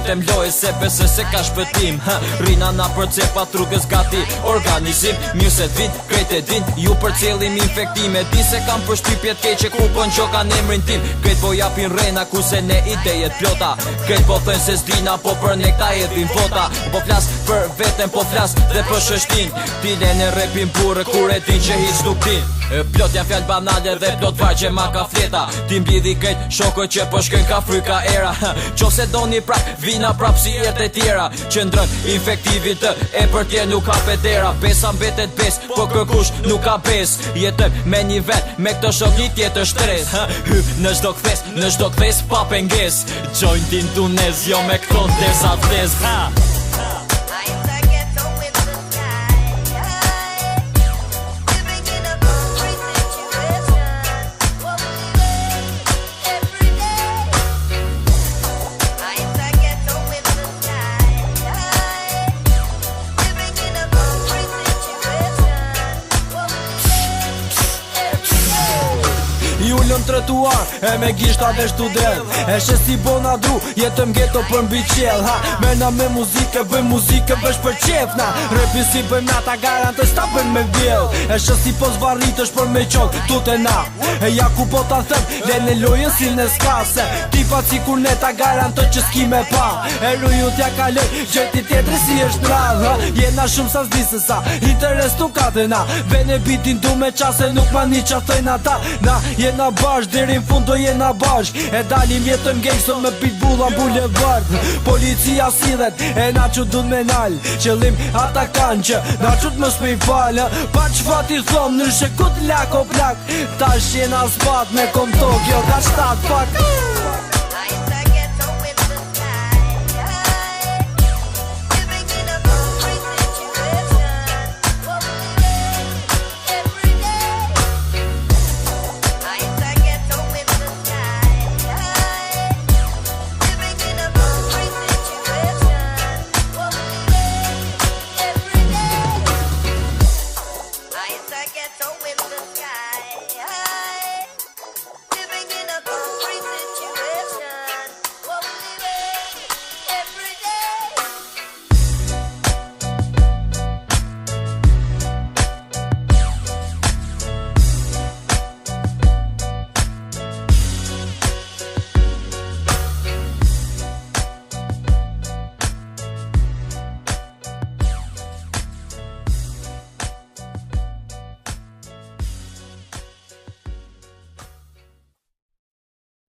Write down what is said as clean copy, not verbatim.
lutem loj se besë se ka shpëtim. Rina na për cepa rrugës gati organizim. Mirë se t'vit, krejt e din, ju për cilim infektime. Di se kam për shtypjet keqe ku pën qoka në emrin tim. Krejt po japin rena ku se ne idejet plota. Krejt po thën se s'dina po për ne këta jedhin fota. Po flas për veten, po flas dhe për shështin. Tile në repin burë kur e din që hiq nuk din. Plot janë fjall banale dhe plot vargje ma ka fleta. Ti mblidhi krejt shokët që po shkën ka fryka era. Qose doni prap, vina prap si ert e tjera. Qëndrën infektivit të e për tjerë nuk ka pedera. Besa mbetet bes, po kërkush nuk ka bes. Jetëm me një vet, me këto shok një tjetër shtres. Hyp në çdo kthes, në çdo kthes pa penges. Joint in tunez, jo me këto desa vdes. I ullëm tretuar, e me gishta dhe student. E shes si bona dru, jetëm geto për mbi qel. Mena me muzike, bëjmë muzike vesh për qefna. Repi si bëjmë na ta garantës ta bëjmë me vjell. E shes si pos varritësh për me qok, tute na. E ja ku po ta thëm, le në lojën si në skase. Tipa si kur ne ta garantoj që s'ki me pa. E ruju t'ja kaloj, gjeti tjetëri si është radh. Jena shumë sa s'disë sa, interes nuk ka na. Vene bitin du me qase nuk ma një qathojnë ata. Na jena bashk, deri në fund do jena bashk. E dalim jetëm gangsta me pitbulla bulevard. Policia sillet, e na që dun me nal. Qëllim ata kanë që na qut mos me i fal. Pa që fati thom, nërshë kut lak o plak. Tash jena zbat me kom Tokyo, ka 7 pak.